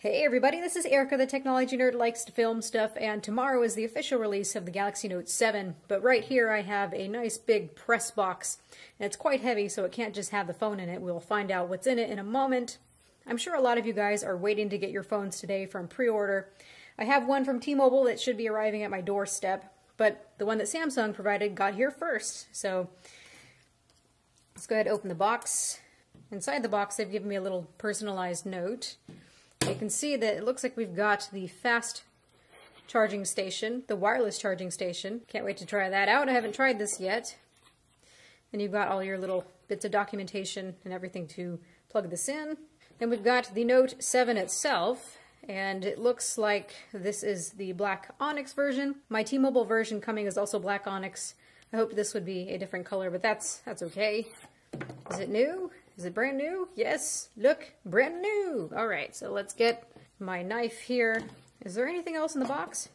Hey everybody, this is Erica, the technology nerd who likes to film stuff, and tomorrow is the official release of the Galaxy Note 7. But right here I have a nice big press box, and it's quite heavy, so it can't just have the phone in it. We'll find out what's in it in a moment. I'm sure a lot of you guys are waiting to get your phones today from pre-order. I have one from T-Mobile that should be arriving at my doorstep, but the one that Samsung provided got here first. So let's go ahead and open the box. Inside the box they've given me a little personalized note. You can see that it looks like we've got the fast charging station, the wireless charging station. Can't wait to try that out. I haven't tried this yet. And you've got all your little bits of documentation and everything to plug this in. Then we've got the Note 7 itself, and it looks like this is the black onyx version. My T-Mobile version coming is also black onyx. I hope this would be a different color, but that's okay. Is it new? Is it brand new? Yes, look, brand new. All right, so let's get my knife here. Is there anything else in the box?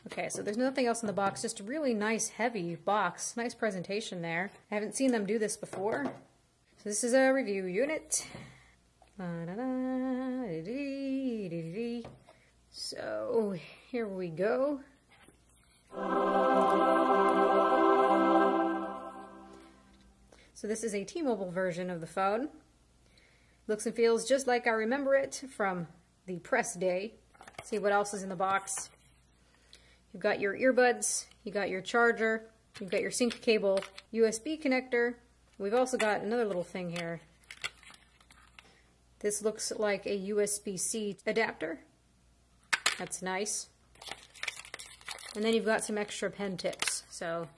Okay, so there's nothing else in the box, just a really nice heavy box. Nice presentation there. I haven't seen them do this before. So this is a review unit. So here we go. So this is a T-Mobile version of the phone. Looks and feels just like I remember it from the press day. Let's see what else is in the box. You've got your earbuds, you got your charger, you've got your sync cable, USB connector. We've also got another little thing here. This looks like a USB-C adapter. That's nice. And then you've got some extra pen tips. So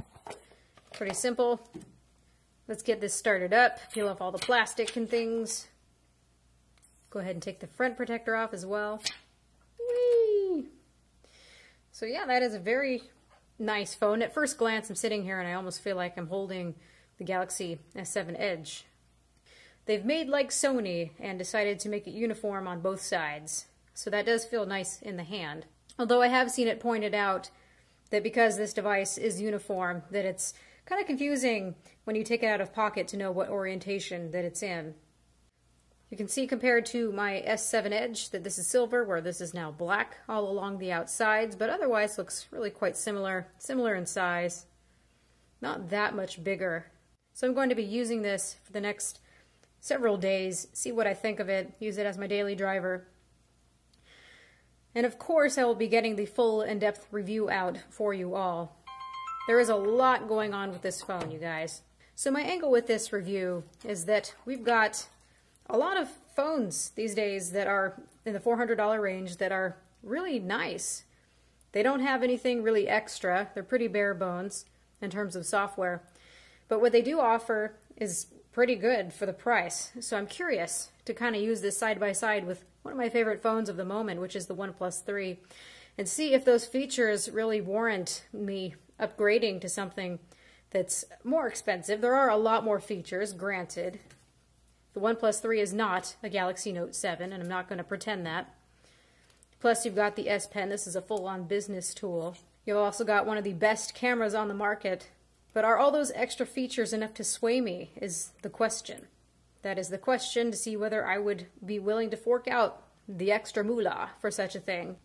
pretty simple. Let's get this started up, peel off all the plastic and things. Go ahead and take the front protector off as well. Whee! So yeah, that is a very nice phone. At first glance, I'm sitting here and I almost feel like I'm holding the Galaxy S7 Edge. They've made like Sony and decided to make it uniform on both sides. So that does feel nice in the hand. Although I have seen it pointed out that because this device is uniform, that it's kind of confusing when you take it out of pocket to know what orientation that it's in. You can see compared to my S7 Edge that this is silver, where this is now black all along the outsides, but otherwise looks really quite similar in size. Not that much bigger. So I'm going to be using this for the next several days, see what I think of it, use it as my daily driver. And of course I will be getting the full in-depth review out for you all. There is a lot going on with this phone, you guys. So my angle with this review is that we've got a lot of phones these days that are in the $400 range that are really nice. They don't have anything really extra. They're pretty bare bones in terms of software. But what they do offer is pretty good for the price. So I'm curious to kind of use this side by side with one of my favorite phones of the moment, which is the OnePlus 3, and see if those features really warrant me upgrading to something that's more expensive. There are a lot more features, granted. The OnePlus 3 is not a Galaxy Note 7, and I'm not going to pretend that. Plus, you've got the S Pen. This is a full-on business tool. You've also got one of the best cameras on the market. But are all those extra features enough to sway me, is the question. That is the question, to see whether I would be willing to fork out the extra moolah for such a thing.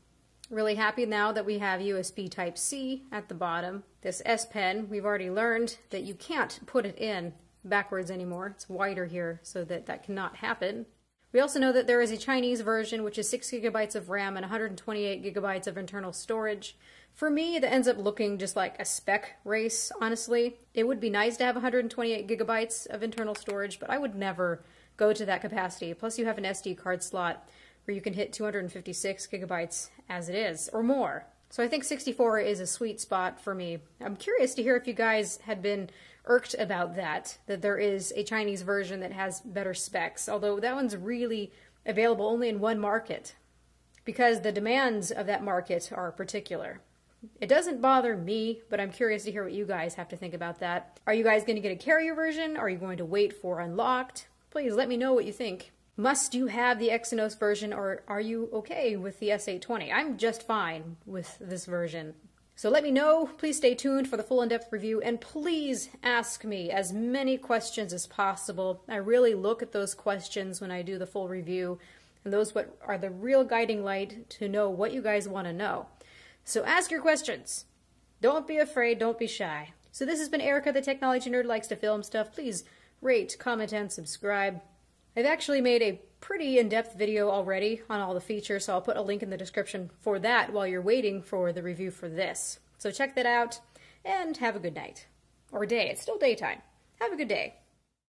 Really happy now that we have USB Type-C at the bottom. This S Pen, we've already learned that you can't put it in backwards anymore. It's wider here, so that cannot happen. We also know that there is a Chinese version, which is 6 GB of RAM and 128 GB of internal storage. For me, that ends up looking just like a spec race, honestly. It would be nice to have 128 GB of internal storage, but I would never go to that capacity. Plus you have an SD card slot where you can hit 256 GB as it is, or more. So I think 64 is a sweet spot for me. I'm curious to hear if you guys had been irked about that there is a Chinese version that has better specs, although that one's really available only in one market, because the demands of that market are particular. It doesn't bother me, but I'm curious to hear what you guys have to think about that. Are you guys going to get a carrier version? Are you going to wait for unlocked? Please let me know what you think. Must you have the Exynos version, or are you okay with the S820? I'm just fine with this version. So let me know. Please stay tuned for the full in-depth review, and please ask me as many questions as possible. I really look at those questions when I do the full review, and those what are the real guiding light to know what you guys want to know. So ask your questions. Don't be afraid. Don't be shy. So this has been Erica, the technology nerd, likes to film stuff. Please rate, comment, and subscribe. I've actually made a pretty in-depth video already on all the features, so I'll put a link in the description for that while you're waiting for the review for this. So check that out, and have a good night. Or day. It's still daytime. Have a good day.